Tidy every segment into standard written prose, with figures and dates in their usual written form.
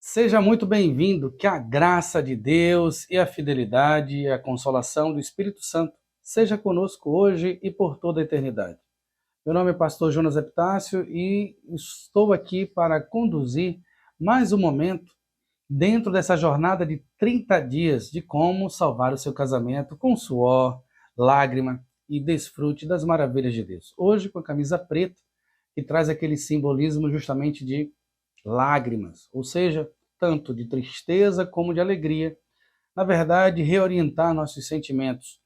Seja muito bem-vindo, que a graça de Deus e a fidelidade e a consolação do Espírito Santo seja conosco hoje e por toda a eternidade. Meu nome é pastor Jonas Epitácio e estou aqui para conduzir mais um momento dentro dessa jornada de 30 dias de como salvar o seu casamento com suor, lágrima e desfrute das maravilhas de Deus. Hoje com a camisa preta, que traz aquele simbolismo justamente de lágrimas, ou seja, tanto de tristeza como de alegria. Na verdade, reorientar nossos sentimentos,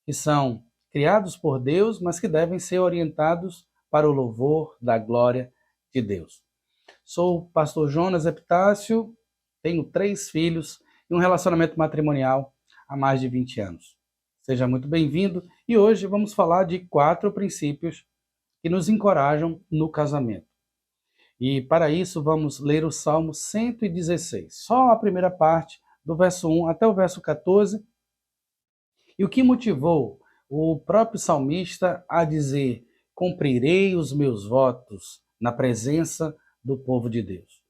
que são criados por Deus, mas que devem ser orientados para o louvor da glória de Deus. Sou o pastor Jonas Epitácio, tenho 3 filhos e um relacionamento matrimonial há mais de 20 anos. Seja muito bem-vindo e hoje vamos falar de 4 princípios que nos encorajam no casamento. E para isso vamos ler o Salmo 116, só a primeira parte, do verso 1 até o verso 14. E o que motivou o próprio salmista a dizer: cumprirei os meus votos na presença do povo de Deus.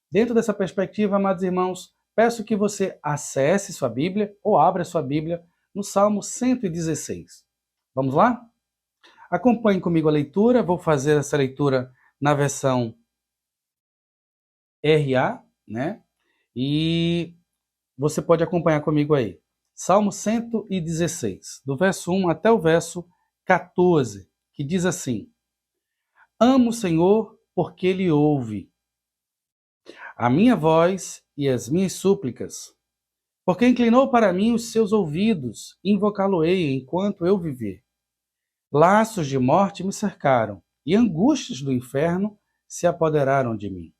Dentro dessa perspectiva, amados irmãos, peço que você acesse sua Bíblia ou abra sua Bíblia no Salmo 116. Vamos lá? Acompanhe comigo a leitura, vou fazer essa leitura na versão RA, né? E você pode acompanhar comigo aí. Salmo 116, do verso 1 até o verso 14, que diz assim: Amo o Senhor porque Ele ouve a minha voz e as minhas súplicas, porque inclinou para mim os seus ouvidos, invocá-lo-ei enquanto eu viver. Laços de morte me cercaram, e angústias do inferno se apoderaram de mim.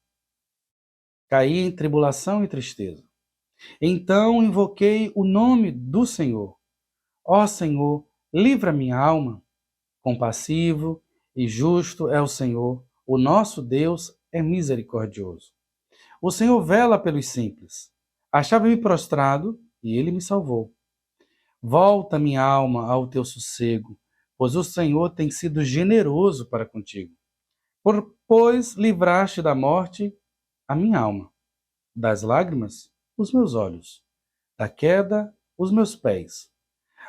Caí em tribulação e tristeza. Então invoquei o nome do Senhor. Ó Senhor, livra minha alma. Compassivo e justo é o Senhor, o nosso Deus é misericordioso. O Senhor vela pelos simples. Achava-me prostrado e ele me salvou. Volta minha alma ao teu sossego, pois o Senhor tem sido generoso para contigo. Pois livraste da morte a minha alma, das lágrimas os meus olhos, da queda os meus pés.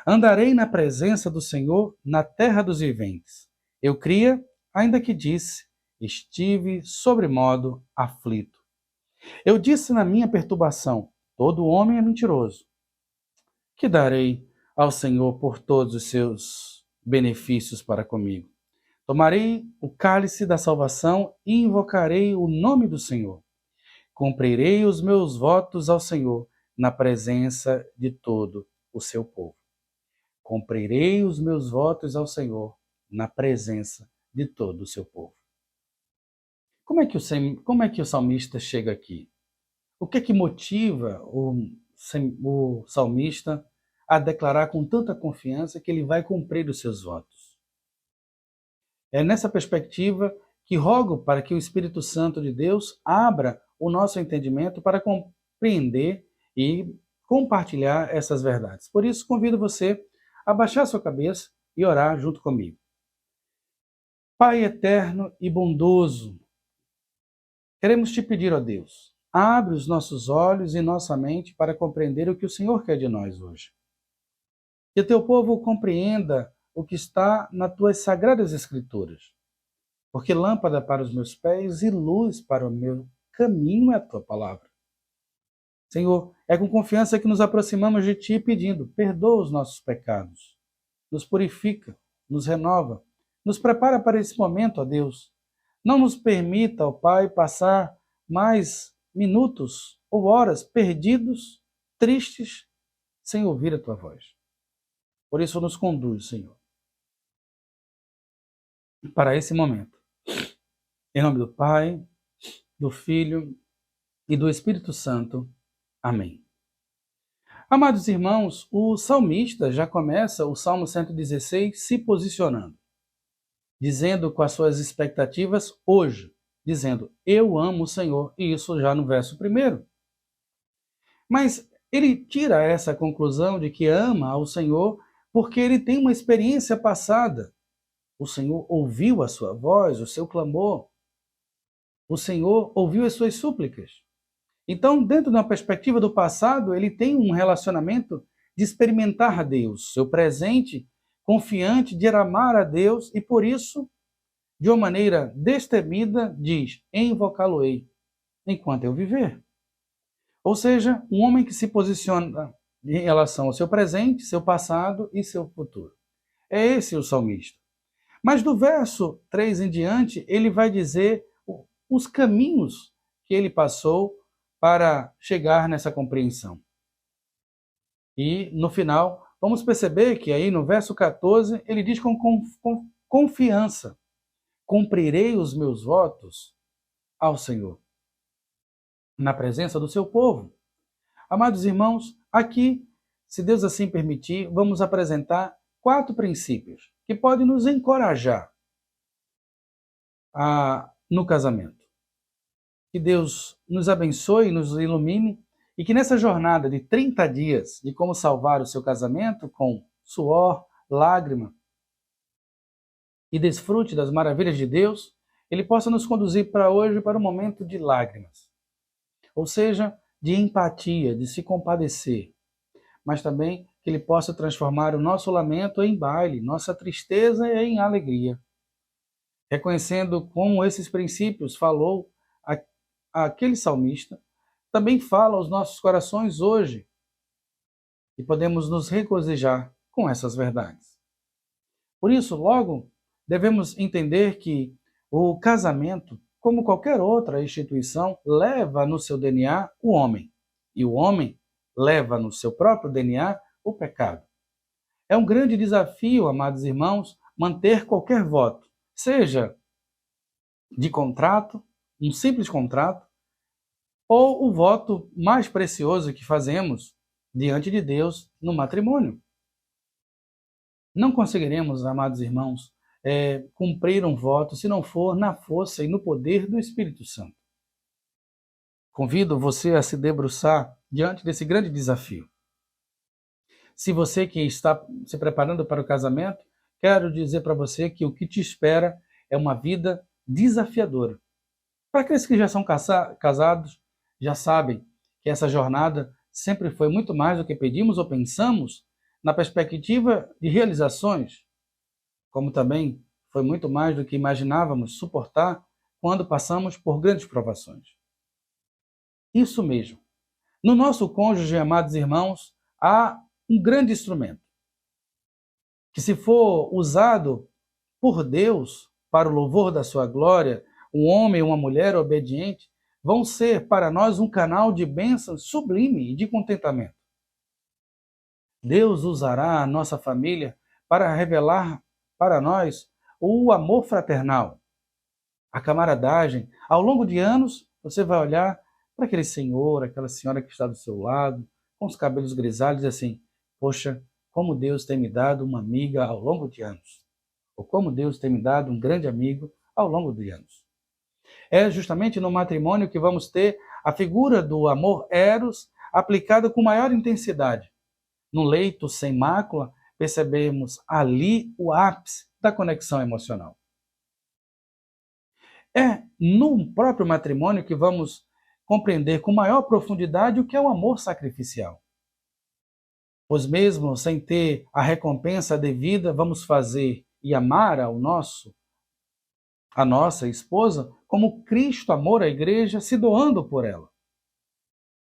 Andarei na presença do Senhor na terra dos viventes. Eu cria, ainda que disse, estive sobremodo aflito. Eu disse na minha perturbação, todo homem é mentiroso. Que darei ao Senhor por todos os seus benefícios para comigo? Tomarei o cálice da salvação e invocarei o nome do Senhor. Cumprirei os meus votos ao Senhor na presença de todo o seu povo. Cumprirei os meus votos ao Senhor na presença de todo o seu povo. Como é que o salmista chega aqui? O que é que motiva o salmista a declarar com tanta confiança que ele vai cumprir os seus votos? É nessa perspectiva que rogo para que o Espírito Santo de Deus abra o nosso entendimento para compreender e compartilhar essas verdades. Por isso, convido você a baixar sua cabeça e orar junto comigo. Pai eterno e bondoso, queremos te pedir, ó Deus, abre os nossos olhos e nossa mente para compreender o que o Senhor quer de nós hoje. Que teu povo compreenda o que está nas tuas sagradas escrituras, porque lâmpada para os meus pés e luz para o meu caminho é a tua palavra. Senhor, é com confiança que nos aproximamos de ti pedindo, perdoa os nossos pecados, nos purifica, nos renova, nos prepara para esse momento, ó Deus. Não nos permita, ó Pai, passar mais minutos ou horas perdidos, tristes, sem ouvir a tua voz. Por isso nos conduz, Senhor, para esse momento. Em nome do Pai, do Filho e do Espírito Santo. Amém. Amados irmãos, o salmista já começa o Salmo 116 se posicionando, dizendo com as suas expectativas hoje, dizendo, eu amo o Senhor, e isso já no verso 1. Mas ele tira essa conclusão de que ama ao Senhor porque ele tem uma experiência passada. O Senhor ouviu a sua voz, o seu clamor. O Senhor ouviu as suas súplicas. Então, dentro da perspectiva do passado, ele tem um relacionamento de experimentar a Deus, seu presente, confiante de amar a Deus e, por isso, de uma maneira destemida, diz: invocá-lo-ei enquanto eu viver. Ou seja, um homem que se posiciona em relação ao seu presente, seu passado e seu futuro. É esse o salmista. Mas do verso 3 em diante, ele vai dizer os caminhos que ele passou para chegar nessa compreensão. E, no final, vamos perceber que aí no verso 14, ele diz com confiança: cumprirei os meus votos ao Senhor, na presença do seu povo. Amados irmãos, aqui, se Deus assim permitir, vamos apresentar 4 princípios que podem nos encorajar no casamento. Que Deus nos abençoe, nos ilumine e que nessa jornada de 30 dias de como salvar o seu casamento com suor, lágrima e desfrute das maravilhas de Deus, ele possa nos conduzir para hoje para um momento de lágrimas. Ou seja, de empatia, de se compadecer, mas também que ele possa transformar o nosso lamento em baile, nossa tristeza em alegria. Reconhecendo como esses princípios falou aquele salmista, também fala aos nossos corações hoje e podemos nos regozijar com essas verdades. Por isso, logo, devemos entender que o casamento, como qualquer outra instituição, leva no seu DNA o homem, e o homem leva no seu próprio DNA o pecado. É um grande desafio, amados irmãos, manter qualquer voto, seja de contrato, um simples contrato, ou o voto mais precioso que fazemos diante de Deus no matrimônio. Não conseguiremos, amados irmãos, cumprir um voto se não for na força e no poder do Espírito Santo. Convido você a se debruçar diante desse grande desafio. Se você que está se preparando para o casamento, quero dizer para você que o que te espera é uma vida desafiadora. Para aqueles que já são casados, já sabem que essa jornada sempre foi muito mais do que pedimos ou pensamos na perspectiva de realizações, como também foi muito mais do que imaginávamos suportar quando passamos por grandes provações. Isso mesmo. No nosso cônjuge, amados irmãos, há um grande instrumento que, se for usado por Deus para o louvor da sua glória, um homem e uma mulher obediente vão ser para nós um canal de bênção sublime e de contentamento. Deus usará a nossa família para revelar para nós o amor fraternal, a camaradagem. Ao longo de anos, você vai olhar para aquele senhor, aquela senhora que está do seu lado, com os cabelos grisalhos, e assim: poxa, como Deus tem me dado uma amiga ao longo de anos. Ou como Deus tem me dado um grande amigo ao longo de anos. É justamente no matrimônio que vamos ter a figura do amor eros aplicada com maior intensidade. No leito sem mácula, percebemos ali o ápice da conexão emocional. É no próprio matrimônio que vamos compreender com maior profundidade o que é o amor sacrificial. Pois mesmo sem ter a recompensa devida, vamos fazer e amar a nossa esposa como Cristo amou a igreja, se doando por ela.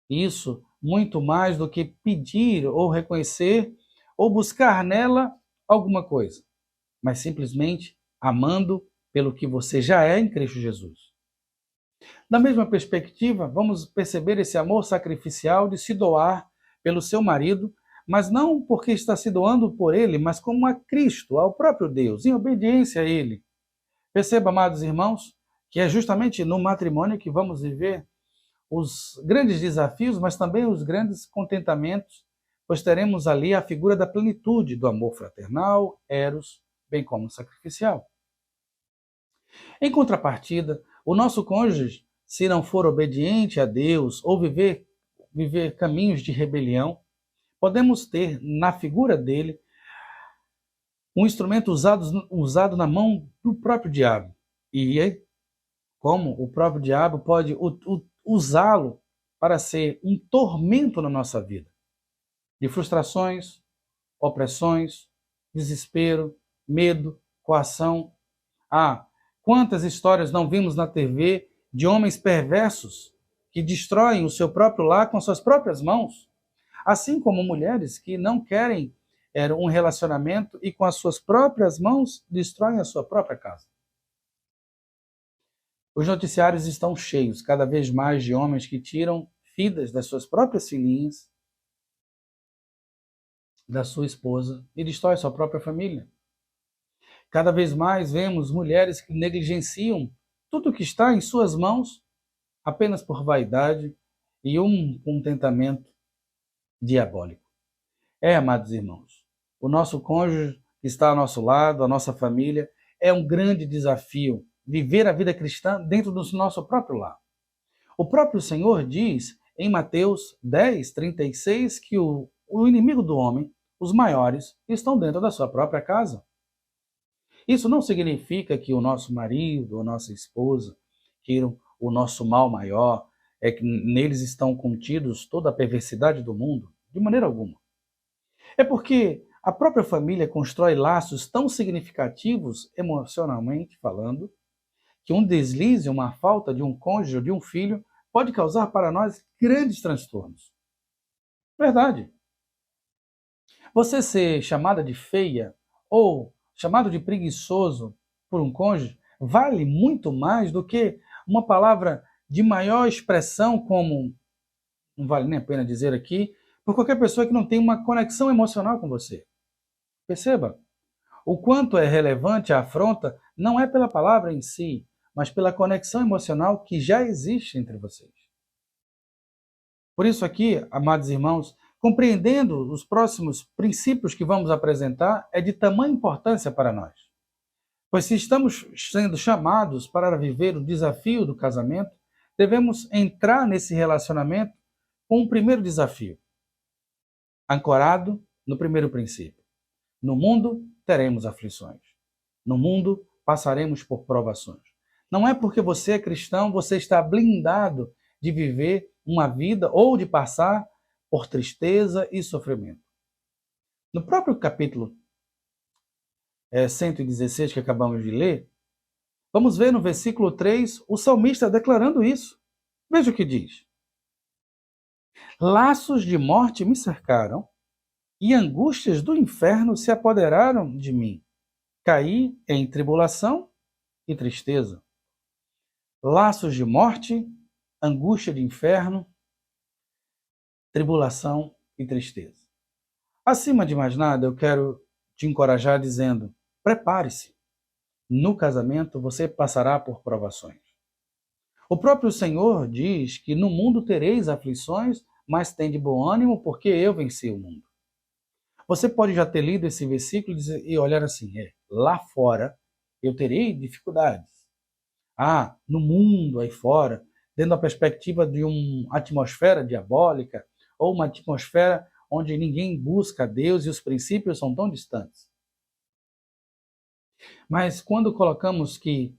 Isso muito mais do que pedir ou reconhecer ou buscar nela alguma coisa, mas simplesmente amando pelo que você já é em Cristo Jesus. Da mesma perspectiva, vamos perceber esse amor sacrificial de se doar pelo seu marido, mas não porque está se doando por ele, mas como a Cristo, ao próprio Deus, em obediência a ele. Perceba, amados irmãos, que é justamente no matrimônio que vamos viver os grandes desafios, mas também os grandes contentamentos, pois teremos ali a figura da plenitude do amor fraternal, eros, bem como sacrificial. Em contrapartida, o nosso cônjuge, se não for obediente a Deus ou viver caminhos de rebelião, podemos ter na figura dele um instrumento usado na mão do próprio diabo. E como o próprio diabo pode usá-lo para ser um tormento na nossa vida, de frustrações, opressões, desespero, medo, coação. Ah, quantas histórias não vimos na TV de homens perversos que destroem o seu próprio lar com suas próprias mãos, assim como mulheres que não querem um relacionamento e com as suas próprias mãos destroem a sua própria casa. Os noticiários estão cheios cada vez mais de homens que tiram vidas das suas próprias filhinhas, da sua esposa e destrói sua própria família. Cada vez mais vemos mulheres que negligenciam tudo que está em suas mãos apenas por vaidade e um contentamento diabólico. Amados irmãos, o nosso cônjuge que está ao nosso lado, a nossa família, é um grande desafio viver a vida cristã dentro do nosso próprio lar. O próprio Senhor diz em Mateus 10:36 que o inimigo do homem, os maiores, estão dentro da sua própria casa. Isso não significa que o nosso marido ou nossa esposa queiram o nosso mal maior, é que neles estão contidos toda a perversidade do mundo, de maneira alguma. É porque a própria família constrói laços tão significativos, emocionalmente falando, que um deslize, uma falta de um cônjuge ou de um filho pode causar para nós grandes transtornos. Verdade. Você ser chamada de feia ou chamado de preguiçoso por um cônjuge vale muito mais do que uma palavra de maior expressão como, não vale nem a pena dizer aqui, por qualquer pessoa que não tem uma conexão emocional com você. Perceba, o quanto é relevante a afronta não é pela palavra em si, mas pela conexão emocional que já existe entre vocês. Por isso aqui, amados irmãos, compreendendo os próximos princípios que vamos apresentar é de tamanha importância para nós. Pois se estamos sendo chamados para viver o desafio do casamento, devemos entrar nesse relacionamento com o primeiro desafio, ancorado no primeiro princípio. No mundo teremos aflições. No mundo passaremos por provações. Não é porque você é cristão, você está blindado de viver uma vida ou de passar por tristeza e sofrimento. No próprio capítulo 116 que acabamos de ler, vamos ver no versículo 3 o salmista declarando isso. Veja o que diz. Laços de morte me cercaram e angústias do inferno se apoderaram de mim. Caí em tribulação e tristeza. Laços de morte, angústia de inferno, tribulação e tristeza. Acima de mais nada, eu quero te encorajar dizendo: prepare-se. No casamento você passará por provações. O próprio Senhor diz que no mundo tereis aflições, mas tende bom ânimo, porque eu venci o mundo. Você pode já ter lido esse versículo e olhar assim: lá fora eu terei dificuldades. No mundo aí fora, dentro da perspectiva de uma atmosfera diabólica, ou uma atmosfera onde ninguém busca Deus e os princípios são tão distantes. Mas quando colocamos que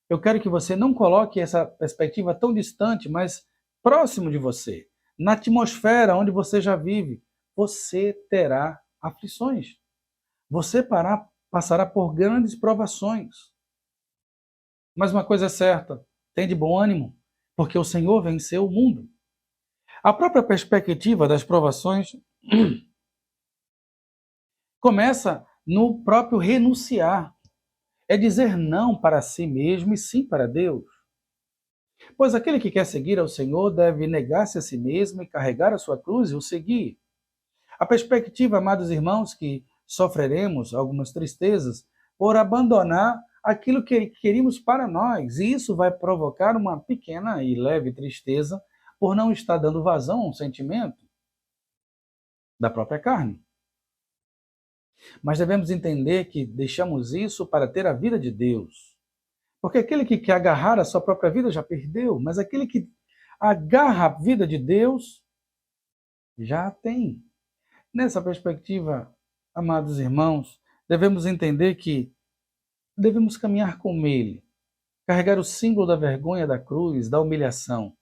eu quero que você não coloque essa perspectiva tão distante, mas próximo de você, na atmosfera onde você já vive, você terá aflições. Você passará por grandes provações. Mas uma coisa é certa, tem de bom ânimo, porque o Senhor venceu o mundo. A própria perspectiva das provações começa no próprio renunciar. É dizer não para si mesmo e sim para Deus. Pois aquele que quer seguir ao Senhor deve negar-se a si mesmo e carregar a sua cruz e o seguir. A perspectiva, amados irmãos, que sofreremos algumas tristezas por abandonar aquilo que queríamos para nós. E isso vai provocar uma pequena e leve tristeza por não estar dando vazão a um sentimento da própria carne. Mas devemos entender que deixamos isso para ter a vida de Deus. Porque aquele que quer agarrar a sua própria vida já perdeu, mas aquele que agarra a vida de Deus já tem. Nessa perspectiva, amados irmãos, devemos entender que devemos caminhar com Ele, carregar o símbolo da vergonha da cruz, da humilhação,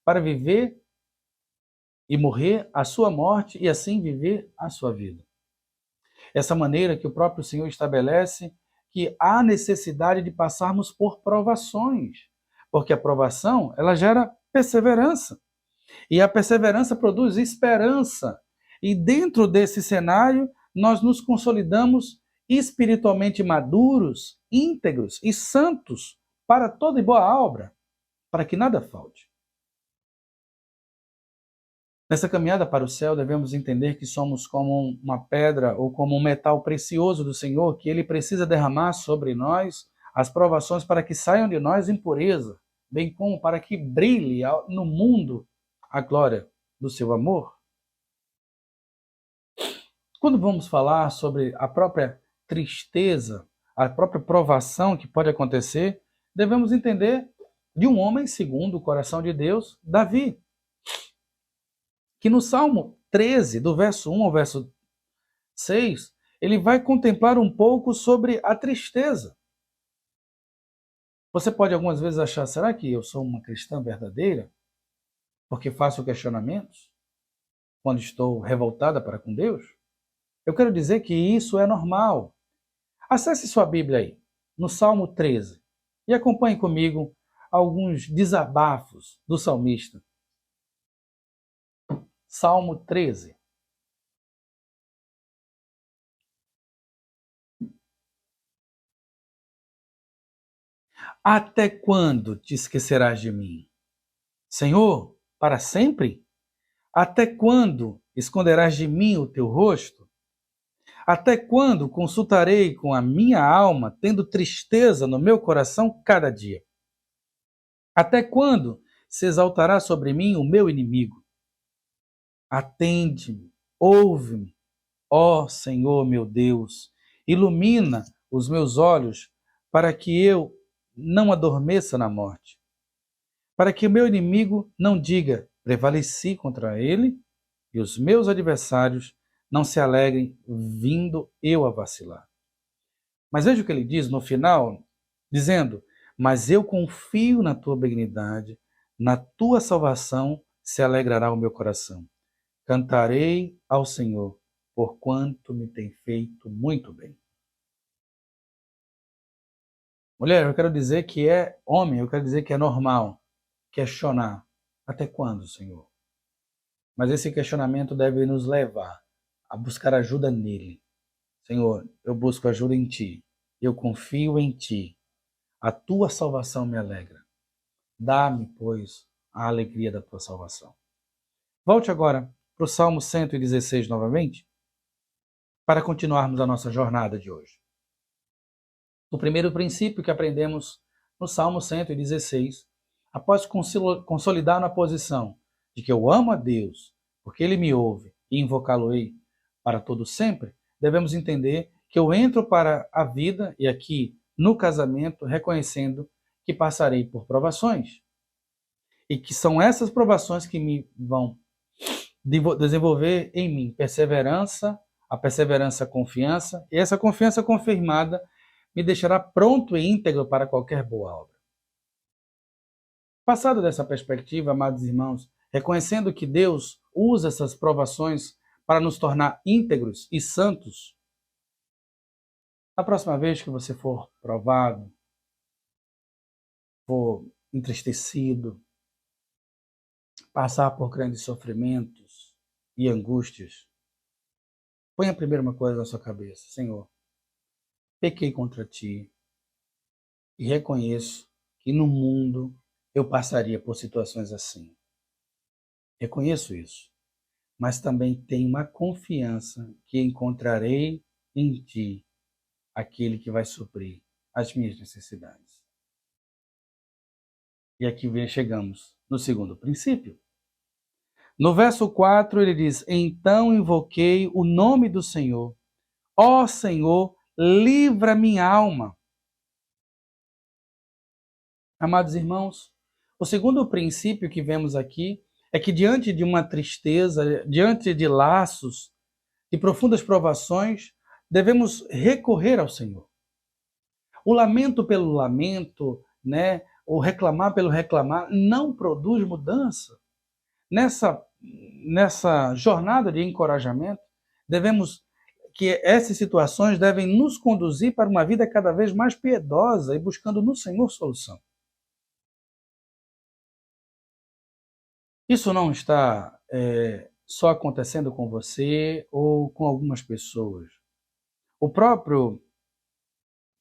para viver e morrer a sua morte e assim viver a sua vida. Essa maneira que o próprio Senhor estabelece que há necessidade de passarmos por provações, porque a provação, ela gera perseverança, e a perseverança produz esperança. E dentro desse cenário, nós nos consolidamos espiritualmente maduros, íntegros e santos para toda e boa obra, para que nada falte. Nessa caminhada para o céu, devemos entender que somos como uma pedra ou como um metal precioso do Senhor, que Ele precisa derramar sobre nós as provações para que saiam de nós impureza, bem como para que brilhe no mundo a glória do seu amor. Quando vamos falar sobre a própria tristeza, a própria provação que pode acontecer, devemos entender de um homem segundo o coração de Deus, Davi, que no Salmo 13, do verso 1 ao verso 6, ele vai contemplar um pouco sobre a tristeza. Você pode algumas vezes achar, será que eu sou uma cristã verdadeira? Porque faço questionamentos quando estou revoltada para com Deus? Eu quero dizer que isso é normal. Acesse sua Bíblia aí, no Salmo 13, e acompanhe comigo alguns desabafos do salmista. Salmo 13. Até quando te esquecerás de mim? Senhor, para sempre? Até quando esconderás de mim o teu rosto? Até quando consultarei com a minha alma, tendo tristeza no meu coração cada dia? Até quando se exaltará sobre mim o meu inimigo? Atende-me, ouve-me, ó Senhor meu Deus, ilumina os meus olhos para que eu não adormeça na morte, para que o meu inimigo não diga, prevaleci contra ele, e os meus adversários não se alegrem, vindo eu a vacilar. Mas veja o que ele diz no final, dizendo, mas eu confio na tua benignidade, na tua salvação se alegrará o meu coração. Cantarei ao Senhor, porquanto me tem feito muito bem. Mulher, eu quero dizer que é homem, eu quero dizer que é normal questionar. Até quando, Senhor? Mas esse questionamento deve nos levar a buscar ajuda nele. Senhor, eu busco ajuda em Ti. Eu confio em Ti. A Tua salvação me alegra. Dá-me, pois, a alegria da Tua salvação. Volte agora para o Salmo 116 novamente, para continuarmos a nossa jornada de hoje. O primeiro princípio que aprendemos no Salmo 116, após consolidar na posição de que eu amo a Deus, porque Ele me ouve e invocá-lo-ei para todo sempre, devemos entender que eu entro para a vida, e aqui no casamento, reconhecendo que passarei por provações. E que são essas provações que me vão desenvolver em mim perseverança, a perseverança, confiança, e essa confiança confirmada me deixará pronto e íntegro para qualquer boa obra. Passado dessa perspectiva, amados irmãos, reconhecendo que Deus usa essas provações para nos tornar íntegros e santos, na próxima vez que você for provado, for entristecido, passar por grandes sofrimentos e angústias, ponha primeiro uma coisa na sua cabeça: Senhor, pequei contra Ti e reconheço que no mundo eu passaria por situações assim. Reconheço isso, mas também tenho uma confiança que encontrarei em Ti aquele que vai suprir as minhas necessidades. E aqui chegamos no segundo princípio. No verso 4 ele diz, então invoquei o nome do Senhor. Ó Senhor, livra minha alma. Amados irmãos, o segundo princípio que vemos aqui é que diante de uma tristeza, diante de laços, de profundas provações, devemos recorrer ao Senhor. O lamento pelo lamento, o reclamar pelo reclamar, não produz mudança. nessa jornada de encorajamento, que essas situações devem nos conduzir para uma vida cada vez mais piedosa e buscando no Senhor solução. Isso não está só acontecendo com você ou com algumas pessoas. O próprio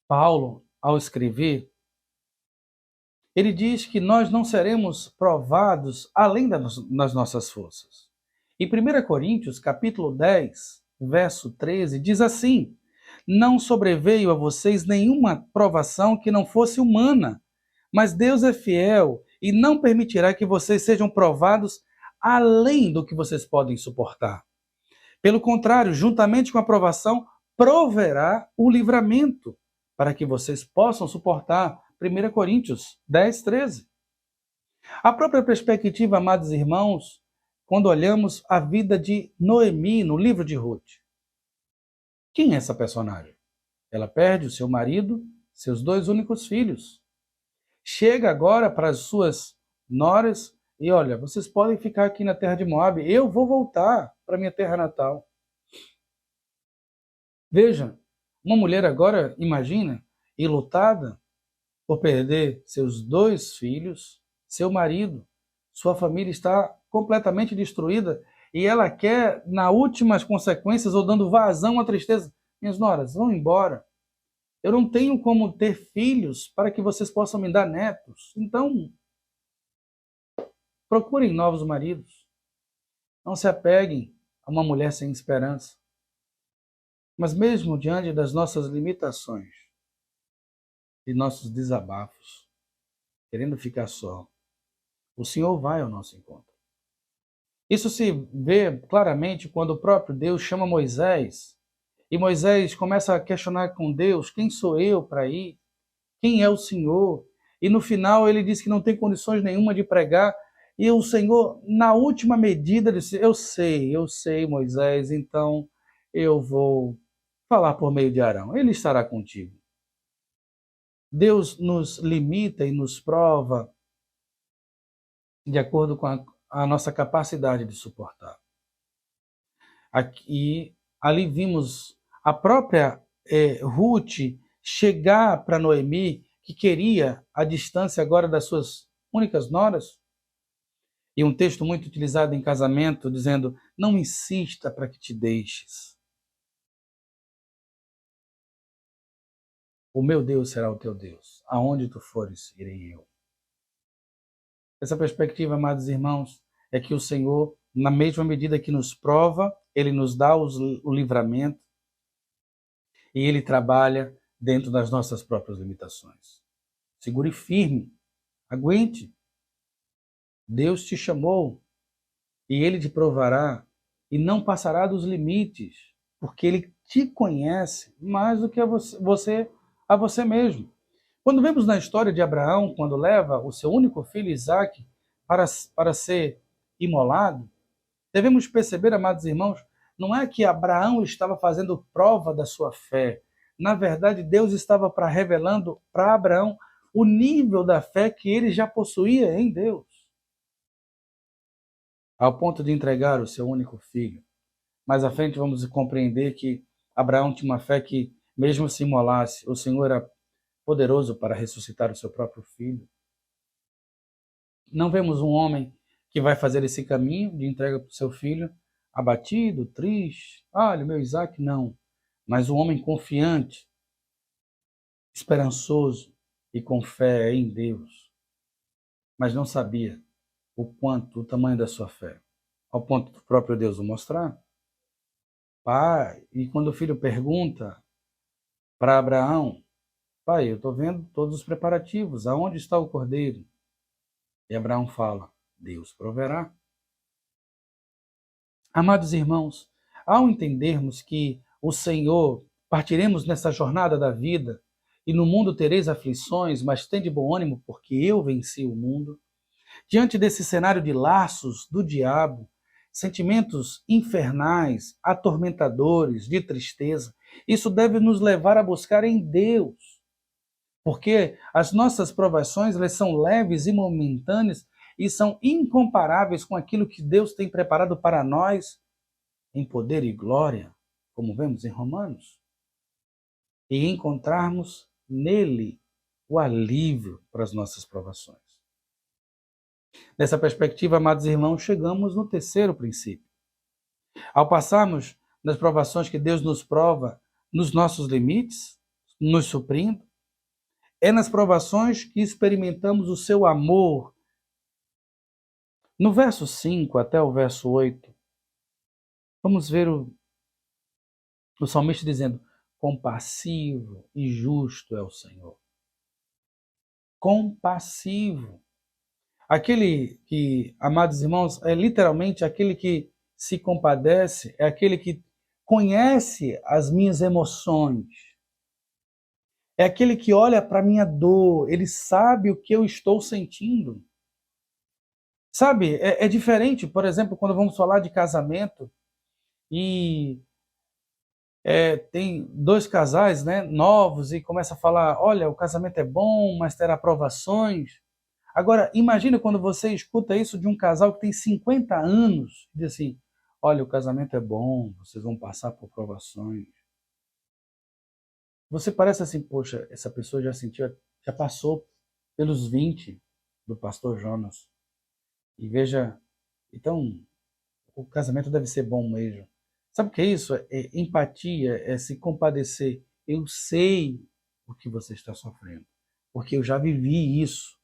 Paulo, ao escrever, ele diz que nós não seremos provados além das nossas forças. Em 1 Coríntios, capítulo 10, verso 13, diz assim: não sobreveio a vocês nenhuma provação que não fosse humana, mas Deus é fiel e não permitirá que vocês sejam provados além do que vocês podem suportar. Pelo contrário, juntamente com a provação, proverá o livramento, para que vocês possam suportar. 1 Coríntios 10, 13. A própria perspectiva, amados irmãos, quando olhamos a vida de Noemi no livro de Ruth. Quem é essa personagem? Ela perde o seu marido, seus 2 únicos filhos. Chega agora para as suas noras e olha, vocês podem ficar aqui na terra de Moabe, eu vou voltar para minha terra natal. Veja, uma mulher agora, imagina, enlutada por perder seus 2 filhos, seu marido, sua família está completamente destruída e ela quer, nas últimas consequências, ou dando vazão à tristeza, minhas noras, vão embora. Eu não tenho como ter filhos para que vocês possam me dar netos. Então, procurem novos maridos. Não se apeguem a uma mulher sem esperança. Mas mesmo diante das nossas limitações e nossos desabafos, querendo ficar só, o Senhor vai ao nosso encontro. Isso se vê claramente quando o próprio Deus chama Moisés, e Moisés começa a questionar com Deus, quem sou eu para ir? Quem é o Senhor? E no final ele diz que não tem condições nenhuma de pregar, e o Senhor, na última medida, disse, eu sei, Moisés, então eu vou falar por meio de Arão, ele estará contigo. Deus nos limita e nos prova de acordo com a nossa capacidade de suportar. Aqui, ali vimos a própria Ruth chegar para Noemi, que queria a distância agora das suas únicas noras, e um texto muito utilizado em casamento, dizendo, não insista para que te deixes. O meu Deus será o teu Deus. Aonde tu fores, irei eu. Essa perspectiva, amados irmãos, é que o Senhor, na mesma medida que nos prova, Ele nos dá o livramento e Ele trabalha dentro das nossas próprias limitações. Segure firme, aguente. Deus te chamou e Ele te provará e não passará dos limites, porque Ele te conhece mais do que a você mesmo. Quando vemos na história de Abraão, quando leva o seu único filho Isaque para ser imolado, devemos perceber, amados irmãos, não é que Abraão estava fazendo prova da sua fé. Na verdade, Deus estava revelando para Abraão o nível da fé que ele já possuía em Deus, ao ponto de entregar o seu único filho. Mais à frente vamos compreender que Abraão tinha uma fé que, mesmo se imolasse, o Senhor era poderoso para ressuscitar o seu próprio filho. Não vemos um homem que vai fazer esse caminho de entrega para o seu filho, abatido, triste. Olha, meu Isaac, não. Mas um homem confiante, esperançoso e com fé em Deus. Mas não sabia o tamanho da sua fé, ao ponto do próprio Deus o mostrar. Pai, e quando o filho pergunta para Abraão, pai, eu estou vendo todos os preparativos, aonde está o cordeiro? E Abraão fala, Deus proverá. Amados irmãos, ao entendermos que o Senhor, partiremos nessa jornada da vida, e no mundo tereis aflições, mas tende bom ânimo, porque eu venci o mundo. Diante desse cenário de laços do diabo, sentimentos infernais, atormentadores, de tristeza, isso deve nos levar a buscar em Deus, porque as nossas provações elas são leves e momentâneas e são incomparáveis com aquilo que Deus tem preparado para nós em poder e glória, como vemos em Romanos, e encontrarmos nele o alívio para as nossas provações. Nessa perspectiva, amados irmãos, chegamos no terceiro princípio. Ao passarmos nas provações que Deus nos prova nos nossos limites, nos suprindo, é nas provações que experimentamos o seu amor. No verso 5 até o verso 8, vamos ver o salmista dizendo: compassivo e justo é o Senhor. Compassivo. Aquele que, amados irmãos, é literalmente aquele que se compadece, é aquele que conhece as minhas emoções, é aquele que olha para a minha dor, ele sabe o que eu estou sentindo. Sabe, é diferente, por exemplo, quando vamos falar de casamento e tem dois casais, né, novos e começa a falar, olha, o casamento é bom, mas terá provações. Agora, imagina quando você escuta isso de um casal que tem 50 anos, e diz assim, olha, o casamento é bom, vocês vão passar por provações. Você parece assim, poxa, essa pessoa já sentiu, já passou pelos 20 do pastor Jonas. E veja, então, o casamento deve ser bom mesmo. Sabe o que é isso? É empatia, é se compadecer. Eu sei o que você está sofrendo, porque eu já vivi isso.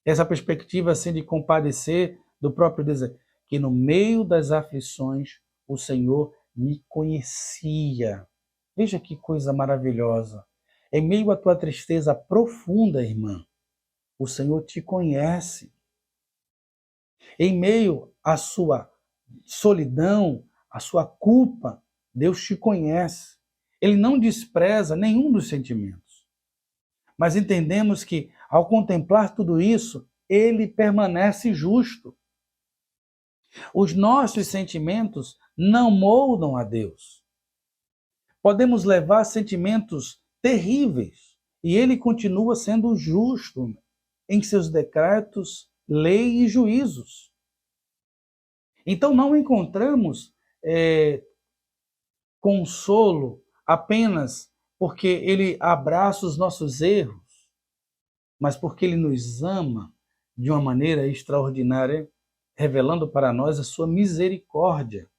Essa perspectiva assim de compadecer do próprio Deus, que no meio das aflições o Senhor me conhecia. Veja que coisa maravilhosa. Em meio à tua tristeza profunda, irmã, o Senhor te conhece. Em meio à sua solidão, à sua culpa, Deus te conhece. Ele não despreza nenhum dos sentimentos. Mas entendemos que, ao contemplar tudo isso, ele permanece justo. Os nossos sentimentos não moldam a Deus. Podemos levar sentimentos terríveis e ele continua sendo justo em seus decretos, lei e juízos. Então não encontramos consolo apenas porque ele abraça os nossos erros, mas porque ele nos ama de uma maneira extraordinária, revelando para nós a sua misericórdia.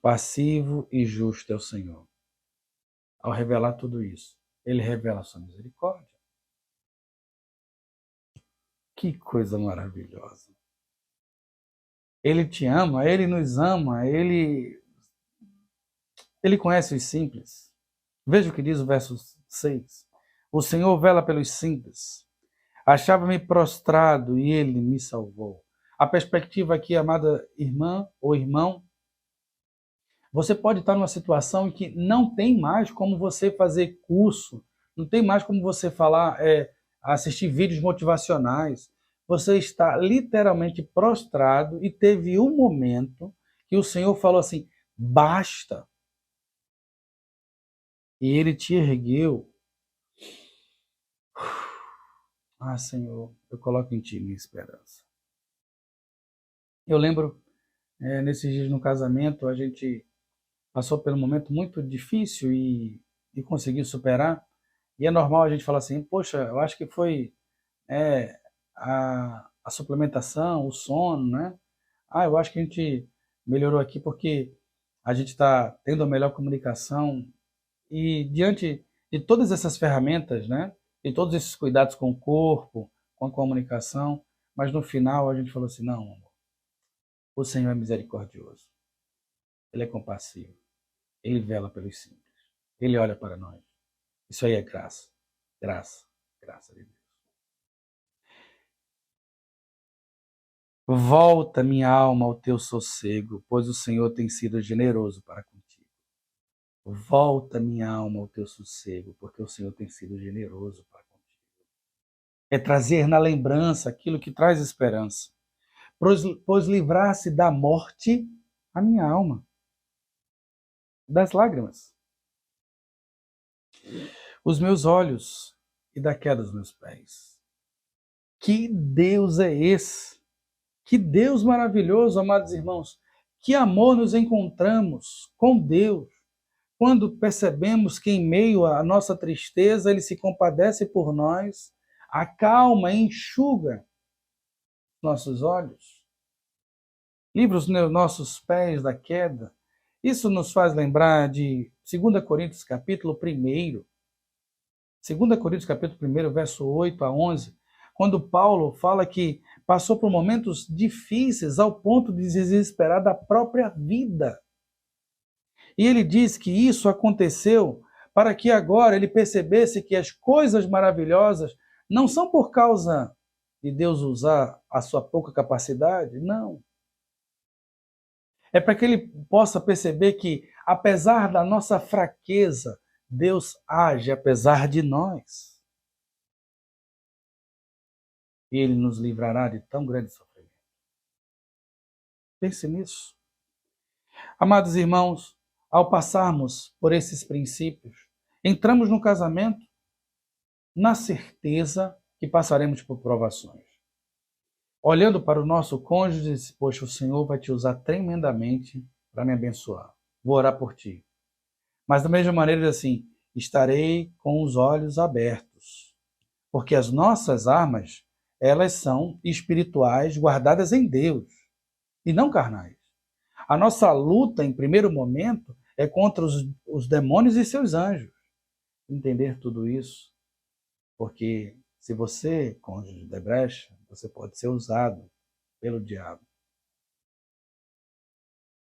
Passivo e justo é o Senhor. Ao revelar tudo isso, ele revela a sua misericórdia. Que coisa maravilhosa. Ele te ama, ele nos ama, ele conhece os simples. Veja o que diz o verso 6. O Senhor vela pelos simples. Achava-me prostrado e ele me salvou. A perspectiva aqui, amada irmã ou irmão, você pode estar numa situação em que não tem mais como você fazer curso, não tem mais como você falar, assistir vídeos motivacionais. Você está literalmente prostrado e teve um momento que o Senhor falou assim, basta. E ele te ergueu. Ah, Senhor, eu coloco em ti minha esperança. Eu lembro, nesses dias no casamento, a gente passou por um momento muito difícil e conseguiu superar. E é normal a gente falar assim, poxa, eu acho que foi a suplementação, o sono, né? Ah, eu acho que a gente melhorou aqui porque a gente está tendo a melhor comunicação. E diante de todas essas ferramentas, né? E todos esses cuidados com o corpo, com a comunicação, mas no final a gente falou assim, não, amor, o Senhor é misericordioso, Ele é compassivo, Ele vela pelos simples, Ele olha para nós. Isso aí é graça, graça, graça de Deus. Volta, minha alma, ao teu sossego, pois o Senhor tem sido generoso para contigo. Volta, minha alma, ao teu sossego, porque o Senhor tem sido generoso para contigo. É trazer na lembrança aquilo que traz esperança. Pois livrar-se da morte a minha alma, das lágrimas, os meus olhos e da queda dos meus pés. Que Deus é esse? Que Deus maravilhoso, amados irmãos. Que amor nos encontramos com Deus quando percebemos que, em meio à nossa tristeza, Ele se compadece por nós, acalma e enxuga nossos olhos, livra os nossos pés da queda. Isso nos faz lembrar de 2 Coríntios capítulo 1, 2 Coríntios capítulo 1, verso 8 a 11, quando Paulo fala que passou por momentos difíceis ao ponto de desesperar da própria vida. E ele diz que isso aconteceu para que agora ele percebesse que as coisas maravilhosas não são por causa de Deus usar a sua pouca capacidade, não. É para que ele possa perceber que, apesar da nossa fraqueza, Deus age apesar de nós. E Ele nos livrará de tão grande sofrimento. Pense nisso. Amados irmãos, ao passarmos por esses princípios, entramos no casamento na certeza que passaremos por provações. Olhando para o nosso cônjuge, diz: poxa, o Senhor vai te usar tremendamente para me abençoar. Vou orar por ti. Mas da mesma maneira, assim, estarei com os olhos abertos, porque as nossas armas, elas são espirituais, guardadas em Deus, e não carnais. A nossa luta, em primeiro momento, é contra os demônios e seus anjos. Entender tudo isso, porque se você, cônjuge, der brecha, você pode ser usado pelo diabo.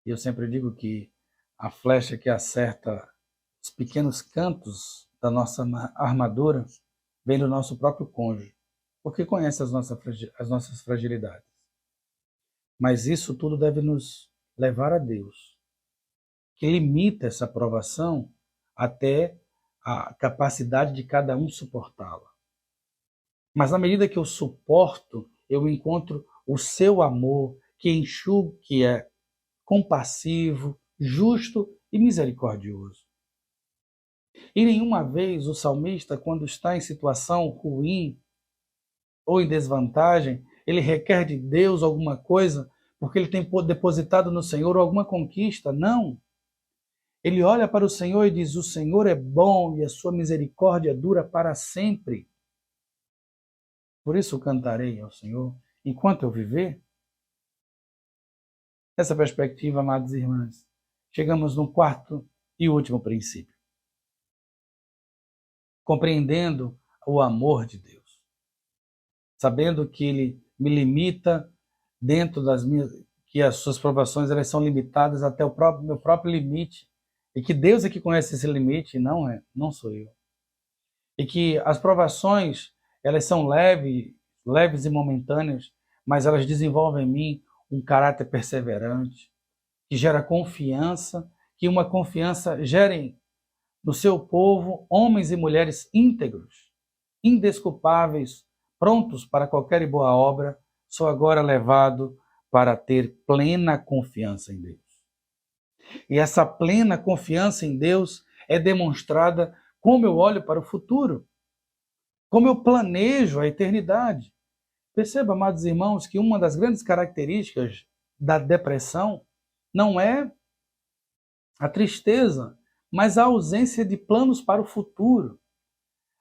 E eu sempre digo que a flecha que acerta os pequenos cantos da nossa armadura vem do nosso próprio cônjuge, porque conhece as nossas fragilidades. Mas isso tudo deve nos levar a Deus, que limita essa provação até a capacidade de cada um suportá-la. Mas na medida que eu suporto, eu encontro o seu amor, que enxuga, que é compassivo, justo e misericordioso. E nenhuma vez o salmista, quando está em situação ruim ou em desvantagem, ele requer de Deus alguma coisa porque ele tem depositado no Senhor alguma conquista. Não. Ele olha para o Senhor e diz: o Senhor é bom e a sua misericórdia dura para sempre. Por isso cantarei ao Senhor enquanto eu viver. Nessa perspectiva, amados irmãos, chegamos no quarto e último princípio. Compreendendo o amor de Deus. Sabendo que Ele me limita dentro das minhas, que as suas provações elas são limitadas até o meu próprio limite, e que Deus é que conhece esse limite, não sou eu. E que as provações elas são leves e momentâneas, mas elas desenvolvem em mim um caráter perseverante, que gera confiança, que uma confiança gere no seu povo homens e mulheres íntegros, indesculpáveis, prontos para qualquer boa obra. Sou agora levado para ter plena confiança em Deus. E essa plena confiança em Deus é demonstrada como eu olho para o futuro, como eu planejo a eternidade. Perceba, amados irmãos, que uma das grandes características da depressão não é a tristeza, mas a ausência de planos para o futuro.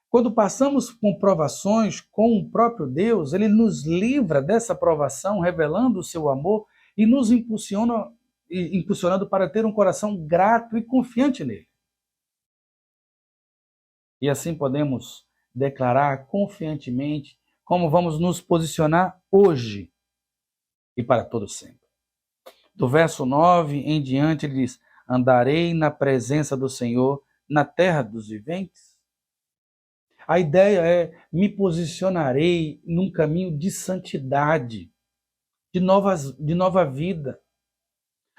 Quando passamos com provações com o próprio Deus, Ele nos livra dessa provação, revelando o seu amor e nos impulsionando para ter um coração grato e confiante nele. E assim podemos declarar confiantemente como vamos nos posicionar hoje e para todo sempre. Do verso 9 em diante, ele diz: andarei na presença do Senhor na terra dos viventes. A ideia é: me posicionarei num caminho de santidade, de nova vida.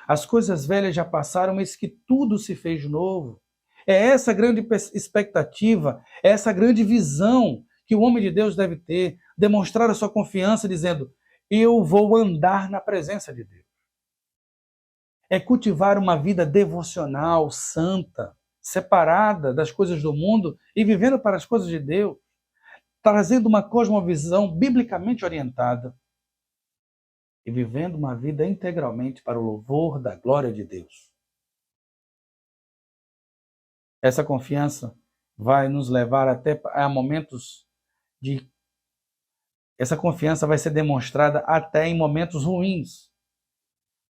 As coisas velhas já passaram, mas que tudo se fez novo. É essa grande expectativa, é essa grande visão que o homem de Deus deve ter, demonstrar a sua confiança dizendo: eu vou andar na presença de Deus. É cultivar uma vida devocional, santa, separada das coisas do mundo e vivendo para as coisas de Deus. trazendo uma cosmovisão biblicamente orientada e vivendo uma vida integralmente para o louvor da glória de Deus. Essa confiança vai nos levar até a momentos de... Essa confiança vai ser demonstrada até em momentos ruins.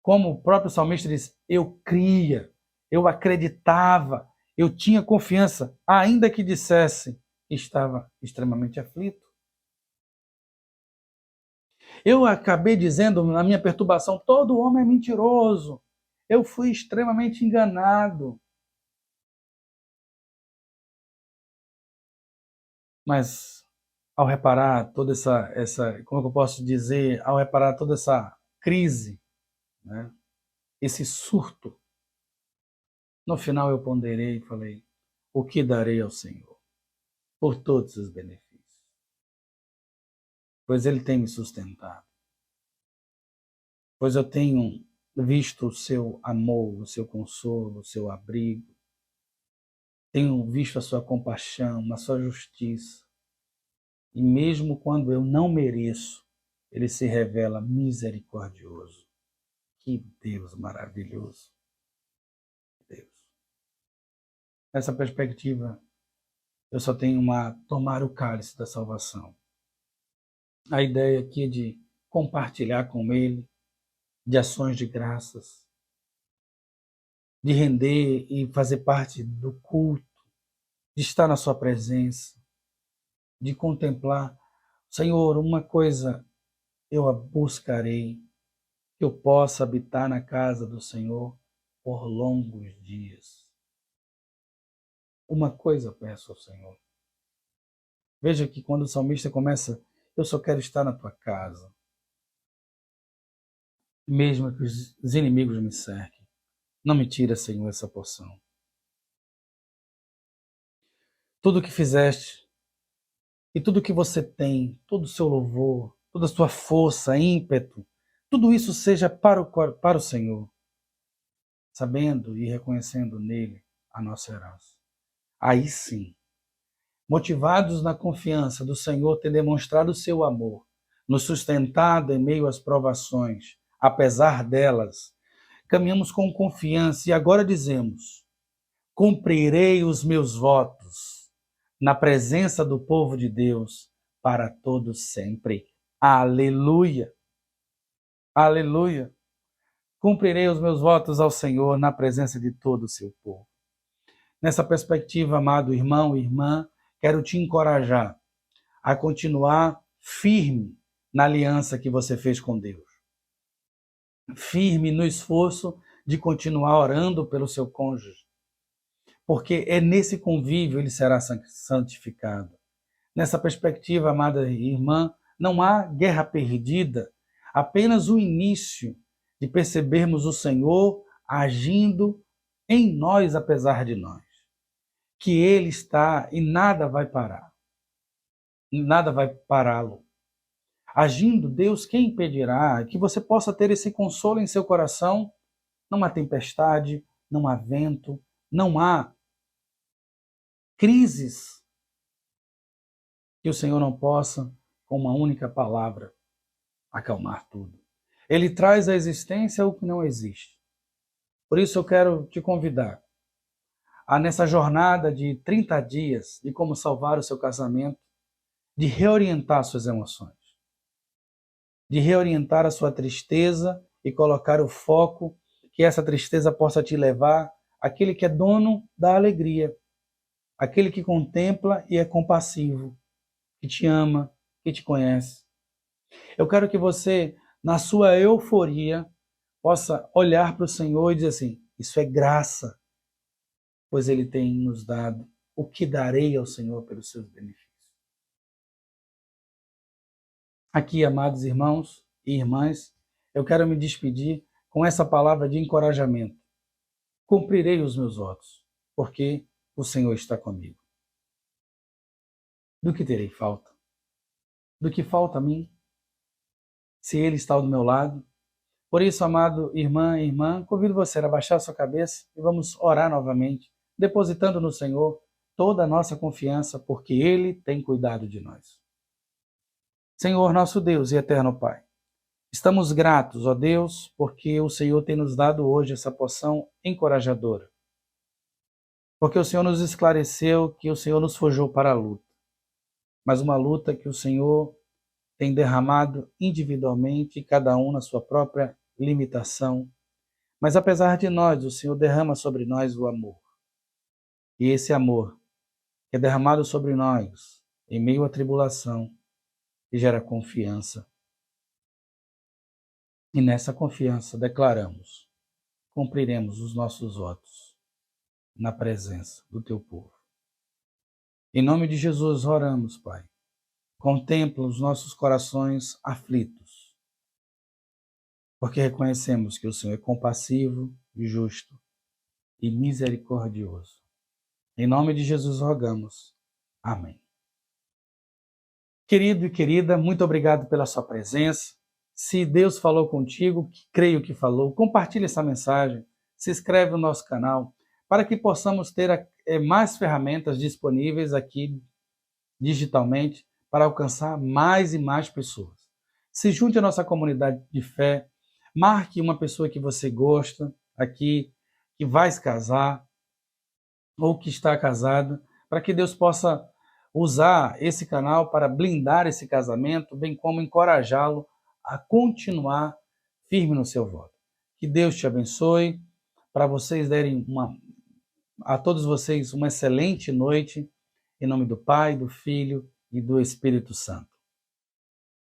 Como o próprio salmista diz, eu cria, eu acreditava, eu tinha confiança, ainda que dissesse que estava extremamente aflito. Eu acabei dizendo na minha perturbação, todo homem é mentiroso. Eu fui extremamente enganado. Mas ao reparar toda como eu posso dizer, ao reparar toda essa crise, né, esse surto, no final eu ponderei e falei, o que darei ao Senhor por todos os benefícios? Pois Ele tem me sustentado. Pois eu tenho visto o seu amor, o seu consolo, o seu abrigo. Tenho visto a sua compaixão, a sua justiça. E mesmo quando eu não mereço, Ele se revela misericordioso. Que Deus maravilhoso. Deus. Nessa perspectiva, eu só tenho tomar o cálice da salvação. A ideia aqui é de compartilhar com Ele, de ações de graças, de render e fazer parte do culto, de estar na sua presença, de contemplar. Senhor, uma coisa eu a buscarei, que eu possa habitar na casa do Senhor por longos dias. Uma coisa peço ao Senhor. Veja que quando o salmista começa, eu só quero estar na tua casa, mesmo que os inimigos me cerquem. Não me tira, Senhor, essa porção. Tudo o que fizeste e tudo o que você tem, todo o seu louvor, toda a sua força, ímpeto, tudo isso seja para o Senhor, sabendo e reconhecendo nele a nossa herança. Aí sim, motivados na confiança do Senhor ter demonstrado o seu amor, nos sustentado em meio às provações, apesar delas, caminhamos com confiança e agora dizemos, cumprirei os meus votos na presença do povo de Deus para todos sempre. Aleluia! Aleluia! Cumprirei os meus votos ao Senhor na presença de todo o seu povo. Nessa perspectiva, amado irmão e irmã, quero te encorajar a continuar firme na aliança que você fez com Deus. Firme no esforço de continuar orando pelo seu cônjuge. Porque é nesse convívio ele será santificado. Nessa perspectiva, amada irmã, não há guerra perdida, apenas o início de percebermos o Senhor agindo em nós, apesar de nós. Que Ele está e nada vai parar. Nada vai pará-lo. Agindo, Deus, quem impedirá que você possa ter esse consolo em seu coração? Não há tempestade, não há vento, não há crises que o Senhor não possa, com uma única palavra, acalmar tudo. Ele traz à existência o que não existe. Por isso eu quero te convidar a, nessa jornada de 30 dias de como salvar o seu casamento, de reorientar suas emoções, de reorientar a sua tristeza e colocar o foco que essa tristeza possa te levar àquele que é dono da alegria, aquele que contempla e é compassivo, que te ama, que te conhece. Eu quero que você, na sua euforia, possa olhar para o Senhor e dizer assim, isso é graça, pois Ele tem nos dado. O que darei ao Senhor pelos seus benefícios? Aqui, amados irmãos e irmãs, eu quero me despedir com essa palavra de encorajamento. Cumprirei os meus votos, porque o Senhor está comigo. Do que terei falta? Do que falta a mim? Se Ele está do meu lado. Por isso, amado irmã e irmã, convido você a baixar sua cabeça e vamos orar novamente, depositando no Senhor toda a nossa confiança, porque Ele tem cuidado de nós. Senhor nosso Deus e eterno Pai, estamos gratos, ó Deus, porque o Senhor tem nos dado hoje essa porção encorajadora. Porque o Senhor nos esclareceu que o Senhor nos forjou para a luta. Mas uma luta que o Senhor tem derramado individualmente, cada um na sua própria limitação. Mas apesar de nós, o Senhor derrama sobre nós o amor. E esse amor que é derramado sobre nós em meio à tribulação, que gera confiança. E nessa confiança declaramos, cumpriremos os nossos votos na presença do teu povo. Em nome de Jesus oramos, Pai. Contempla os nossos corações aflitos, porque reconhecemos que o Senhor é compassivo, justo e misericordioso. Em nome de Jesus rogamos. Amém. Querido e querida, muito obrigado pela sua presença. Se Deus falou contigo, creio que falou, compartilhe essa mensagem, se inscreve no nosso canal, para que possamos ter mais ferramentas disponíveis aqui digitalmente para alcançar mais e mais pessoas. Se junte à nossa comunidade de fé, marque uma pessoa que você gosta aqui, que vai se casar ou que está casada, para que Deus possa usar esse canal para blindar esse casamento, bem como encorajá-lo a continuar firme no seu voto. Que Deus te abençoe, para vocês derem a todos vocês uma excelente noite, em nome do Pai, do Filho e do Espírito Santo.